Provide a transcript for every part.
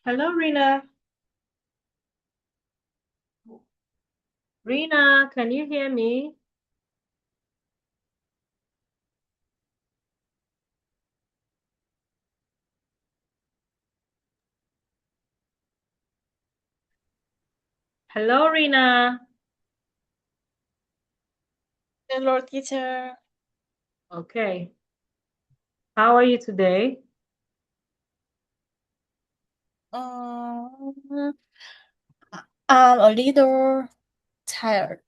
Hello, Rhina. Rhina, can you hear me? Hello, Rhina. Hello, teacher. Okay. How are you today? Um, I'm a little tired.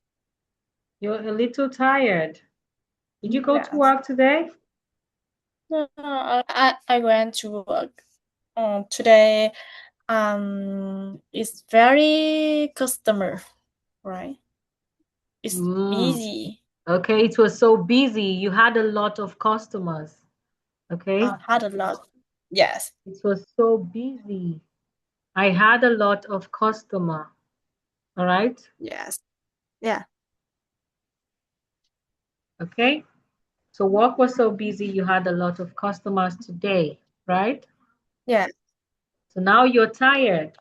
You're a little tired. Did you go to Yes. work today? I went to work. Today, it's very customer, right? It's Mm, busy. okay, it was so busy. You had a lot of customers. Okay, Had a lot. Yes. it was so busy. I had a lot of customer. All right. Yes. Yeah. Okay. So work was so busy. You had a lot of customers today, right? Yeah. So now you're tired.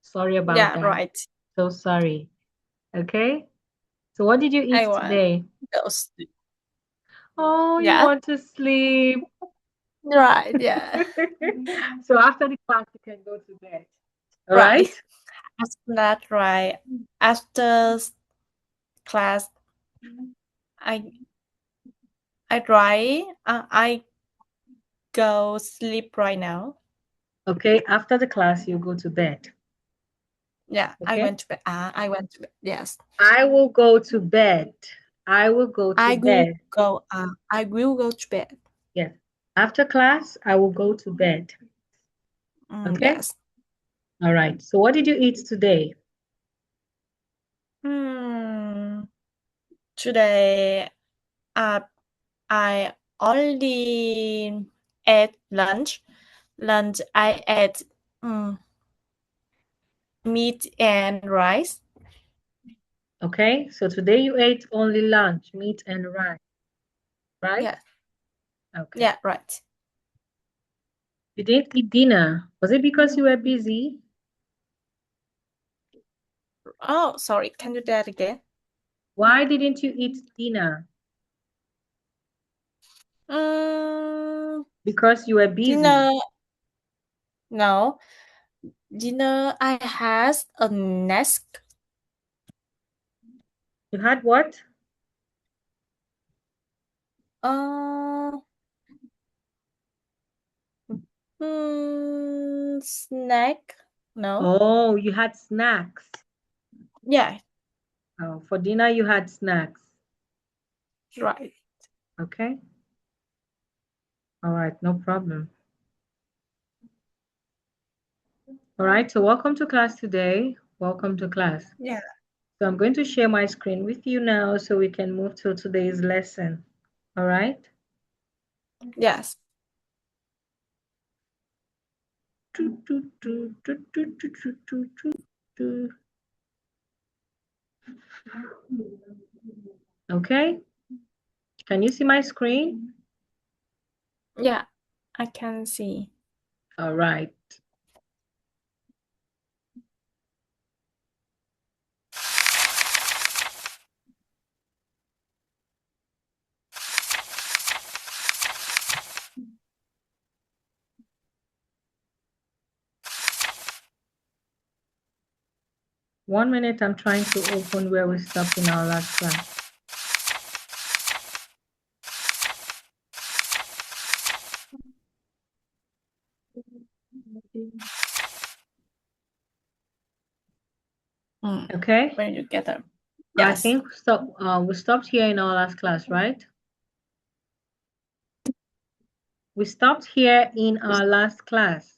Sorry about Yeah. that. Right. So sorry. Okay. So what did you I eat want today? those. Oh, you Yeah. want to sleep. Right. Yeah. So after the class, you can go to bed. All Right. right? After that, right. After class, I I go sleep right now. Okay. After the class, you go to bed. Yeah, I Okay. went to bed. I went to bed. Yes, I will go to bed. I will go to I will bed. go. I will go to bed. Yes. After class, I will go to bed. Okay. Yes. All right. So what did you eat today? Hmm. Today, uh, I already ate lunch. Lunch, I ate meat and rice. Okay. So today you ate only lunch, meat and rice, right? Yeah. Okay. Yeah. Right. You didn't eat dinner. Was it because you were busy? Oh, sorry. Can you do that again? Why didn't you eat dinner? Um. Because you were busy. Dinner. No. Dinner. I had a nest. You had what? Uh. Snack? No. Oh, you had snacks. Yeah, Oh, for dinner you had snacks. right. Okay. All right, no problem. All right, so welcome to class today. Welcome to class. Yeah. So I'm going to share my screen with you now so we can move to today's lesson. All right? Yes. Okay. Can you see my screen? Yeah, I can see. All right. One minute, I'm trying to open where we stopped in our last class. Okay. When you get them. I Yes. think we stopped here in our last class, right? We stopped here in our last class.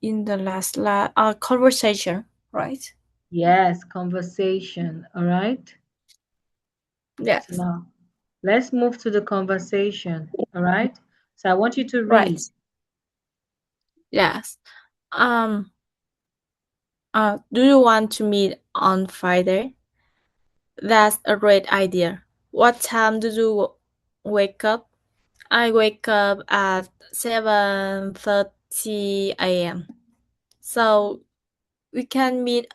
In the last conversation, right? Yes, conversation. All right. So Yes. now let's move to the conversation. All right. So I want you to Right. read. Yes. Um. Do you want to meet on Friday? That's a great idea. What time do you wake up? I wake up at 7:30 a.m. So we can meet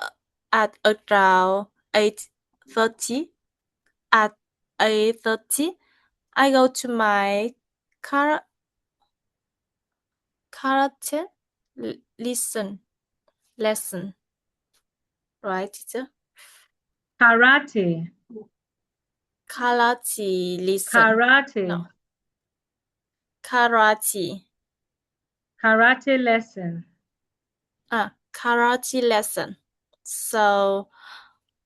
at around 8:30. At 8:30, I go to my kara karate lesson. Right, teacher? Karate. Karate lesson. Karate. No, karate. Karate lesson. Karate lesson. So,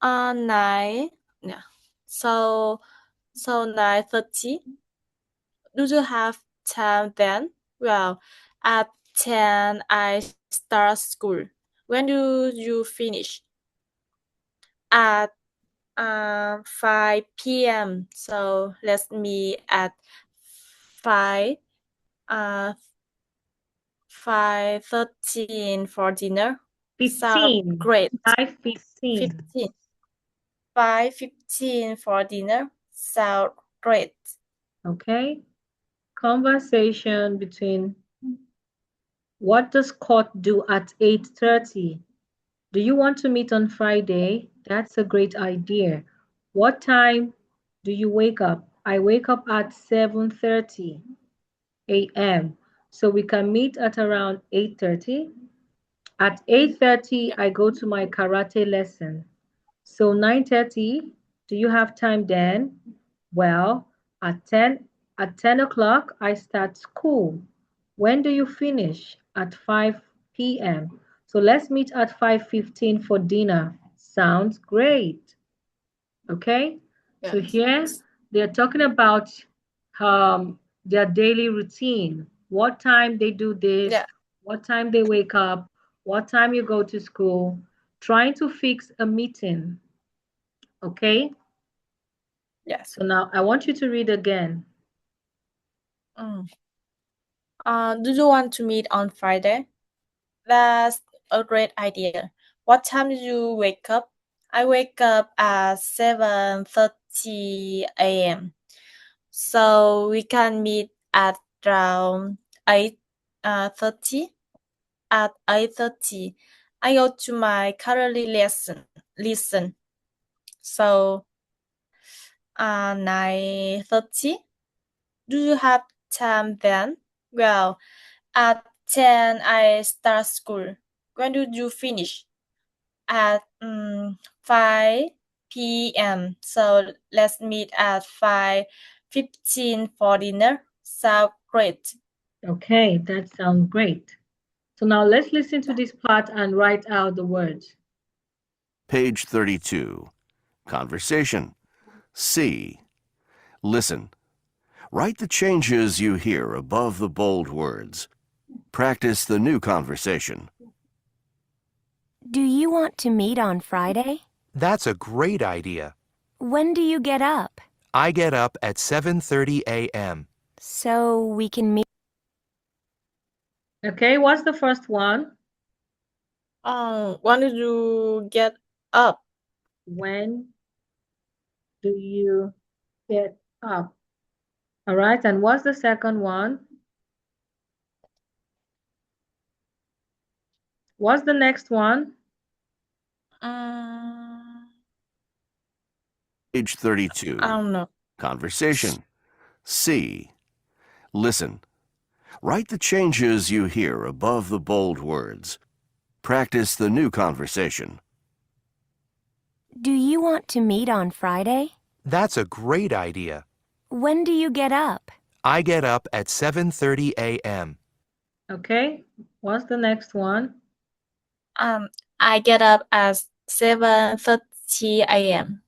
9, yeah. So 9:30. Do you have time then? Well, at 10 I start school. When do you finish? At 5 p.m. So let's meet at 5 uh 5:13 for dinner. So 15. great. 5:15. 15. 5:15 for dinner. So great. Okay. Conversation between what does court do at 8:30? Do you want to meet on Friday? That's a great idea. What time do you wake up? I wake up at 7:30 a.m. So we can meet at around 8:30. At 8:30, Yeah. I go to my karate lesson. So 9:30, do you have time then? Well, at 10 o'clock, I start school. When do you finish? At 5 p.m. So let's meet at 5:15 for dinner. Sounds great. Okay? So here Yes. they're talking about their daily routine. What time they do this, Yeah. what time they wake up, what time you go to school, trying to fix a meeting. Okay? Yes. So now I want you to read again. Mm. Do you want to meet on Friday? That's a great idea. What time do you wake up? I wake up at 7:30 a.m. So we can meet at around 8:30. At 8:30, I go to my karate lesson. So 9:30. Do you have time then? Well, at 10 I start school. When do you finish? At 5 p.m. So let's meet at 5:15 for dinner. So great. Okay, that sounds great. So now let's listen to this part and write out the words. Page 32. Conversation. C. Listen. Write the changes you hear above the bold words. Practice the new conversation. Do you want to meet on Friday? That's a great idea. When do you get up? I get up at 7:30 a.m. So we can meet. Okay, what's the first one? When did you get up? When do you get up? All right, and what's the second one? What's the next one? Um, Page 32. I don't know. Conversation. C. Listen. Write the changes you hear above the bold words. Practice the new conversation. Do you want to meet on Friday? That's a great idea. When do you get up? I get up at 7:30 a.m. Okay, what's the next one? I get up at 7:30 a.m.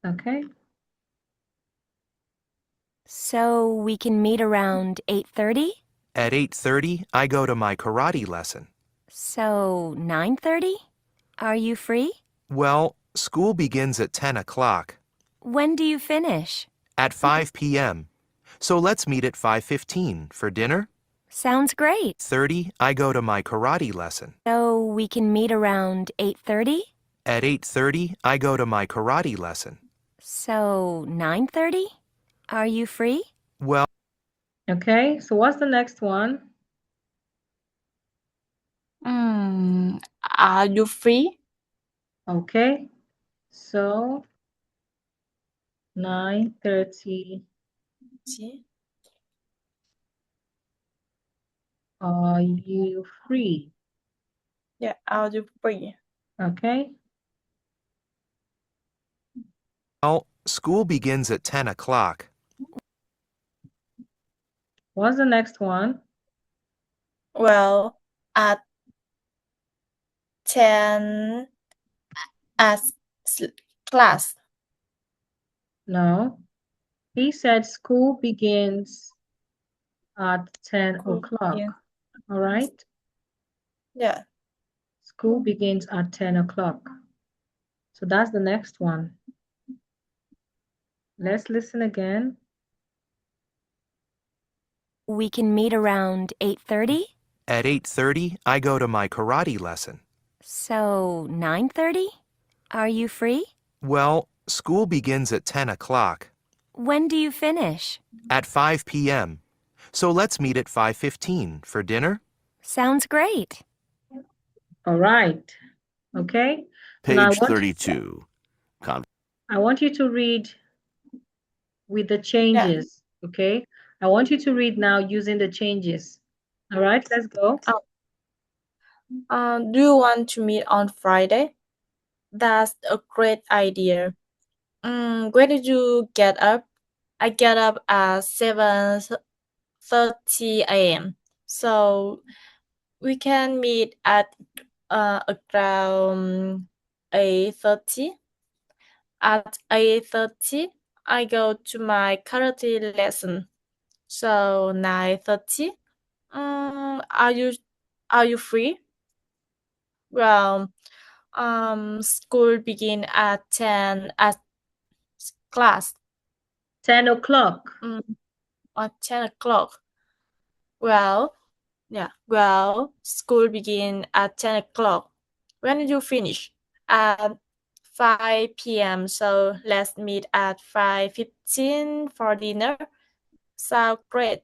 Okay, So we can meet around 8:30? At 8:30, I go to my karate lesson. So 9:30? Are you free? Well, school begins at 10 o'clock. When do you finish? At 5 p.m. So let's meet at 5:15 for dinner. Sounds great. 30, I go to my karate lesson. So we can meet around 8:30? At 8:30, I go to my karate lesson. So 9:30? Are you free? Well, Okay, so what's the next one? Are you free? Okay, so 9:30. See? Are you free? Yeah, are you free? Okay, school begins at 10 o'clock. what's the next one? Well, at 10 at class. No, he said school begins at 10 Cool. o'clock. Yeah. All right, Yeah. school begins at 10 o'clock. So that's the next one. Let's listen again. We can meet around 8:30? At 8:30, I go to my karate lesson. So 9:30? Are you free? Well, school begins at 10 o'clock. When do you finish? At 5 p.m. So let's meet at 5:15 for dinner. Sounds great. All right, okay. So now Page 32. I want you to read with the changes, okay? I want you to read now using the changes. All right, let's go. Do you want to meet on Friday? That's a great idea. When did you get up? I get up at 7:30 a.m. So we can meet at around 8:30. At 8:30, I go to my karate lesson. So 9:30. Are you free? Well, school begin at 10 at class. 10 o'clock. At 10 o'clock. Well, school begin at 10 o'clock. When did you finish? At 5 p.m. So let's meet at 5:15 for dinner. Sound great.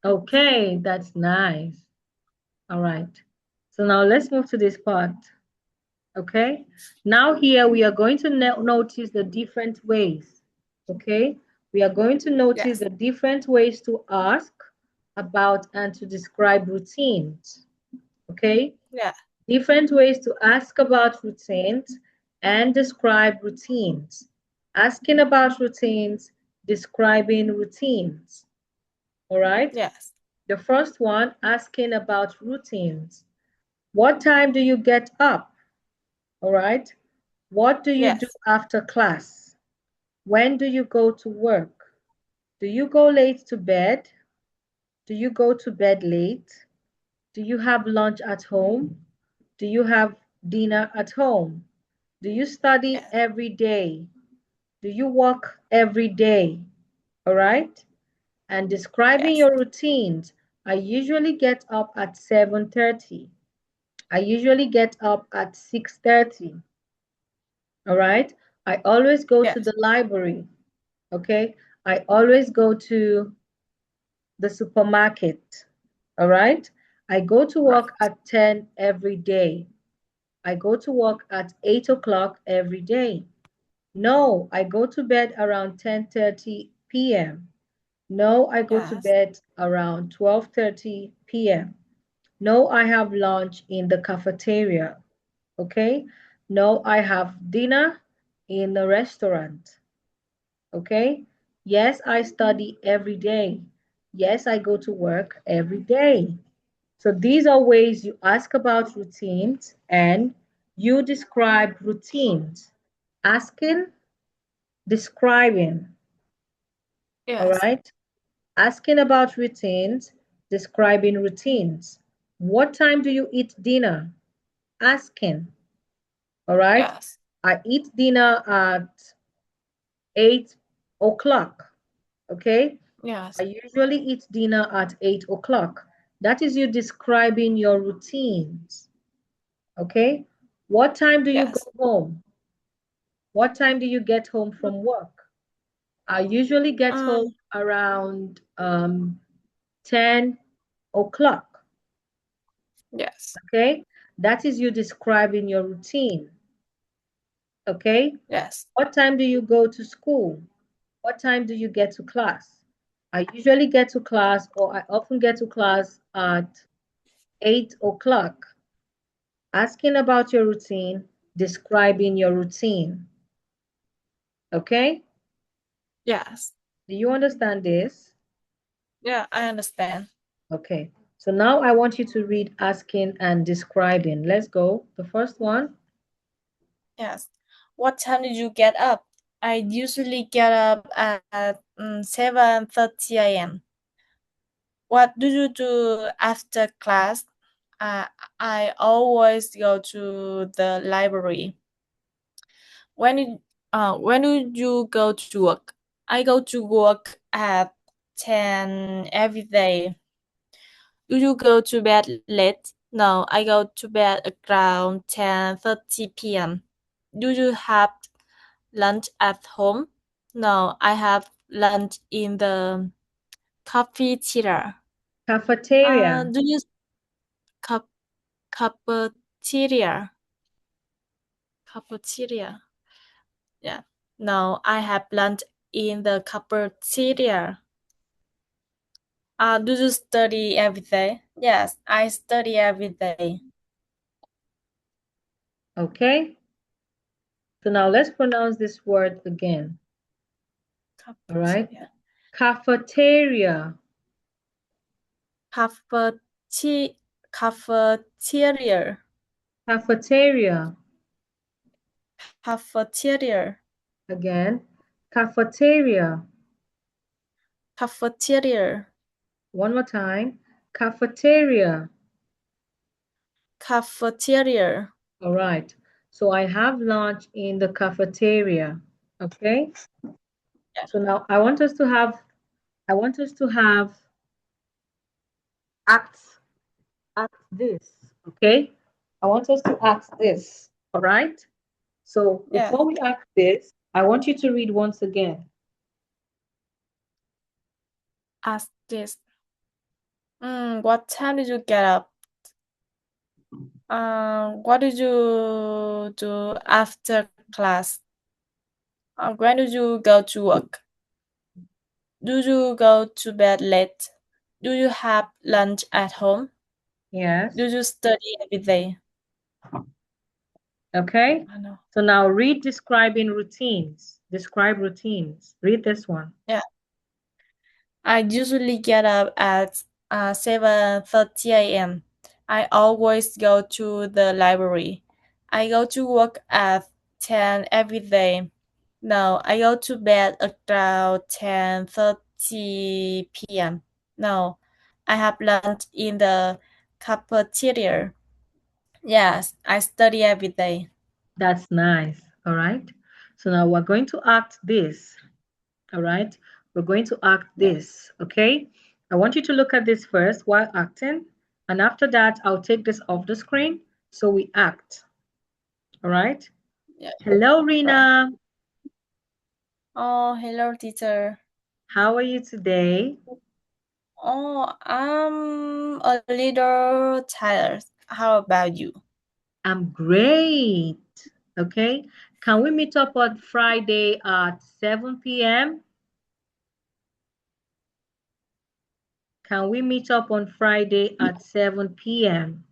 Okay, that's nice. All right. So now let's move to this part. Okay. Now here we are going to notice the different ways. Okay. We are going to notice Yes. the different ways to ask about and to describe routines. Okay. Yeah. Different ways to ask about routines and describe routines. Asking about routines, describing routines. All right? Yes. The first one, asking about routines. What time do you get up? All right? What do you do Yes. after class? When do you go to work? Do you go late to bed? Do you go to bed late? Do you have lunch at home? Do you have dinner at home? Do you study Yes. every day? Do you work every day? All right? And describing Yes. your routines. I usually get up at 7:30. I usually get up at 6:30. All right? I always go to Yes. the library. Okay? I always go to the supermarket. All right? I go to Right. work at 10 every day. I go to work at 8 o'clock every day. No, I go to bed around 10:30 p.m. No, I go to Yes. bed around 12:30 p.m. No, I have lunch in the cafeteria. Okay? No, I have dinner in the restaurant. Okay? Yes, I study every day. Yes, I go to work every day. So these are ways you ask about routines and you describe routines. Asking, describing. All Yes. right? Asking about routines, describing routines. What time do you eat dinner? Asking. All right? Yes. I eat dinner at 8 o'clock. Okay? Yes. I usually eat dinner at 8 o'clock. That is you describing your routines. Okay? What time do you go Yes. home? What time do you get home from work? I usually get home Um, around 10 o'clock. yes, Okay? That is you describing your routine. Okay? yes. What time do you go to school? What time do you get to class? I usually get to class, or I often get to class at 8 o'clock. Asking about your routine, describing your routine. Okay? Yes. Do you understand this? Yeah, I understand. Okay. So now I want you to read asking and describing. Let's go. The first one. Yes. What time did you get up? I usually get up at 7:30 a.m. What do you do after class? Uh, I always go to the library. When do you go to work? I go to work at 10 every day. Do you go to bed late? No, I go to bed around 10:30 p.m. Do you have lunch at home? No, I have lunch in the cafeteria. Cafeteria. Do you cup cafeteria? Cafeteria. Yeah. No, I have lunch in the cafeteria. Do you study every day? Yes, I study every day. Okay. So now let's pronounce this word again. All right. Cafeteria. Cafeteria. Cafeteria. Cafeteria. Cafeteria. Again. Cafeteria. Cafeteria. One more time. Cafeteria. Cafeteria. All right. So I have lunch in the cafeteria. Okay. Yeah. So now I want us to have act act this. Okay. I want us to act this. All right. So Yeah. before we act this, I want you to read once again. Ask this. What time did you get up? What did you do after class? When did you go to work? Do you go to bed late? Do you have lunch at home? Yes. Do you study every day? Okay. I know. So now read describing routines. Describe routines. Read this one. Yeah. I usually get up at 7:30 a.m. I always go to the library. I go to work at 10 every day. No, I go to bed around 10:30 p.m. No, I have lunch in the cafeteria. Yes, I study every day. That's nice. All right. So now we're going to act this. All right. We're going to act Yeah, this. Okay. I want you to look at this first while acting. And after that, I'll take this off the screen so we act. All right. yeah, Hello, right. Rina. Oh, hello, teacher. How are you today? Oh, I'm a little tired. How about you? I'm great. Okay. Can we meet up on Friday at 7 p.m.? Can we meet up on Friday at 7 p.m.?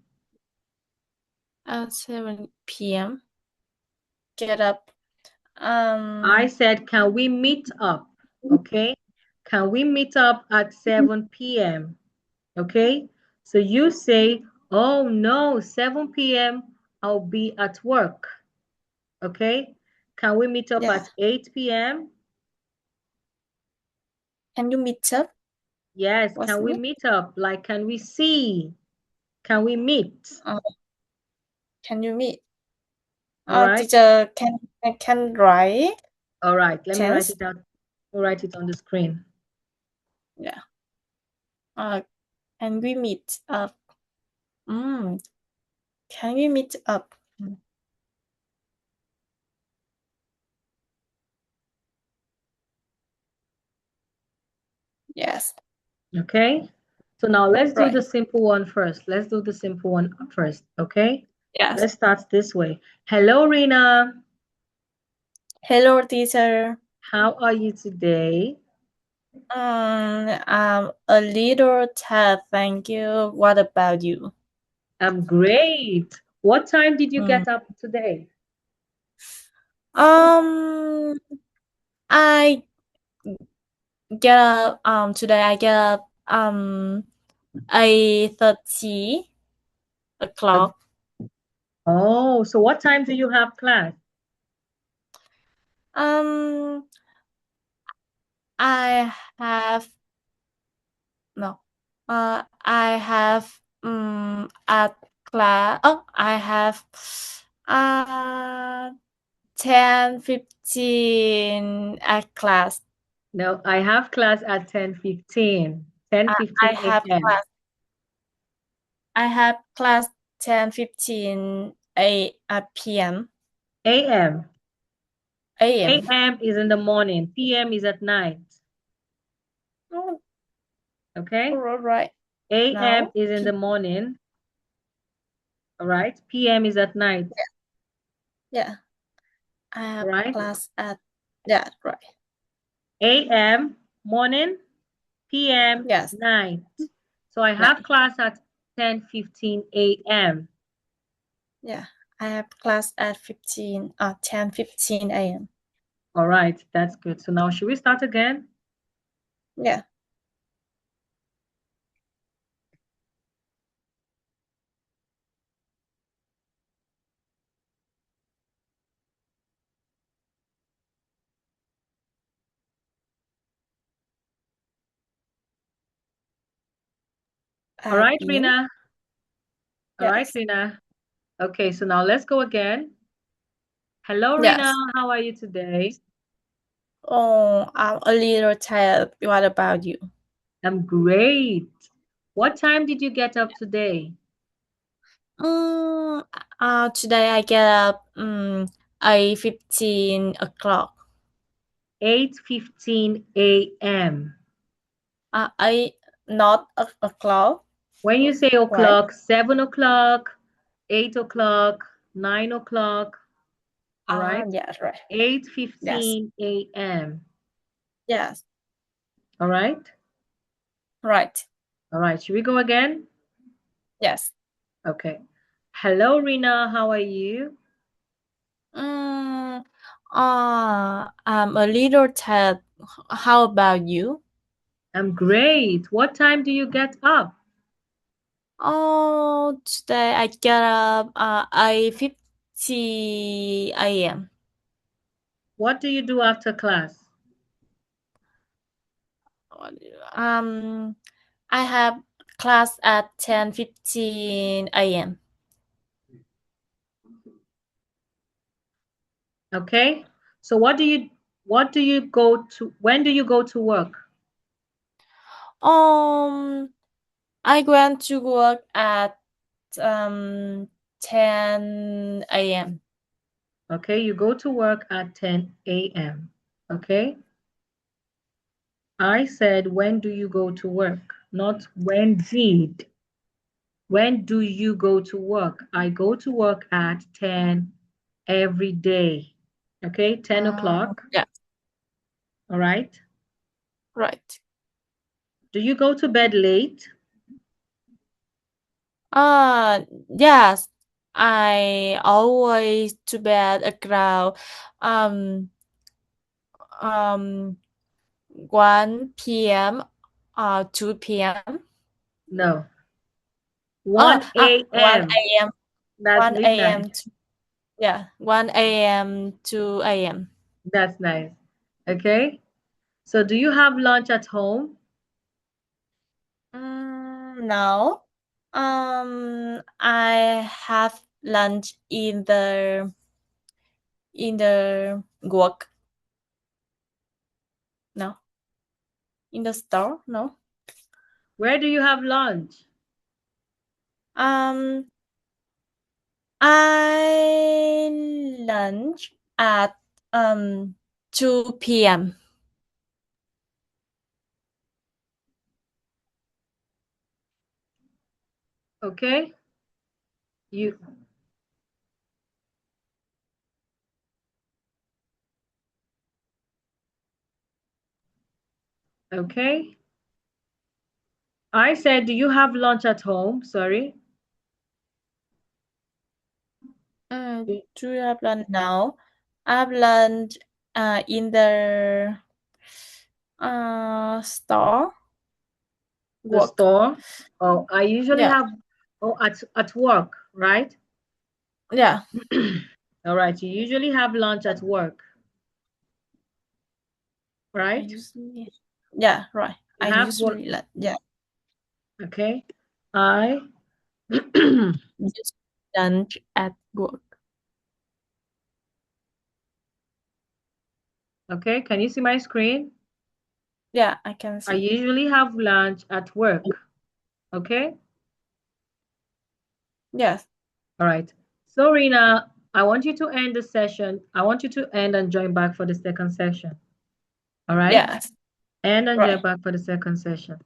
At 7 p.m. Get up. I Um, said, can we meet up? Okay. Can we meet up at 7 p.m.? Okay. So you say, oh no, 7 p.m. I'll be at work. Okay. Can we meet up yeah. at 8 p.m.? Can you meet up? Yes. What's Can we it? meet up? Like, can we see? Can we meet? Uh, can you meet? All right. Teacher, can write All right. Let me write tense? it down. We'll write it on the screen. Yeah. Uh, can we meet up? Mm, can we meet up? Yes. Okay? So now let's do Right. the simple one first. Let's do the simple one first, okay? Yes. Let's start this way. Hello, Rhina. Hello, teacher. How are you today? I'm a little tired, thank you. What about you? I'm great. What time did you Mm. get up today? I get up today I get up 8:30 o'clock. Oh, so what time do you have class? I have no I have at class I have 10:15 at class. No, I have class at 10:15. I 10:15 have a.m. class I have class 10:15 p.m. a.m. a.m. a.m. is in the morning. p.m. is at night. Oh, Okay? all right. a.m. Now, is in the morning. All right? p.m. is at night. yeah, I have Right? class at right. a.m. morning, p.m. Yes, night. So I have night. class at 10:15 a.m. Yeah, I have class at 10:15 a.m. All right, that's good. So now should we start again? Yeah. All right, Begin. Rhina. All right, Yes. Rhina. Okay, so now let's go again. Hello, Rhina. Yes. How are you today? Oh, I'm a little tired. What about you? I'm great. What time did you get up today? Mm, Today I get up 8:15 o'clock. 8:15 a.m. I not o'clock. When you say Why? o'clock, 7 o'clock, 8 o'clock, 9 o'clock, all right? Yes, right. Yes. 8:15 a.m. Yes. All right? Right. All right, should we go again? Yes. Okay. Hello, Rina. How are you? Mm, I'm a little tired. How about you? I'm great. What time do you get up? Oh, today I get up 8:50 a.m. What do you do after class? Um, I have class at 10:15 a.m. Okay. So what do you go to when do you go to work? Um, I went to work at 10 a.m. Okay, you go to work at 10 a.m. Okay? I said when do you go to work? Not when did. When do you go to work? I go to work at 10 every day. Okay, 10 o'clock. Yeah, All right. right. Do you go to bed late? Yes. I always to bed around um 1 p.m. 2 p.m. No. 1 1 a.m. a.m. That's 1 midnight. a.m. to 1 a.m. 2 a.m. That's nice. Okay. So do you have lunch at home? No. I have lunch in the work. No. In the store. No. Where do you have lunch? Um, I lunch at 2 p.m. Okay? You okay? I said, do you have lunch at home? Sorry. Do you have lunch now? I have lunch in the store. The Work. store. Oh, I usually Yeah. have at work, right? Yeah. All right. You usually have lunch at work, I right? usually. Yeah. Right. You I have what? usually yeah. Okay. I Use lunch at work. okay. Can you see my screen? Yeah, I can I see. usually have lunch at work. Okay. Yes. All right. So, Rina, I want you to end the session. I want you to end and join back for the second session. All right? Yes. End and join Right. back for the second session.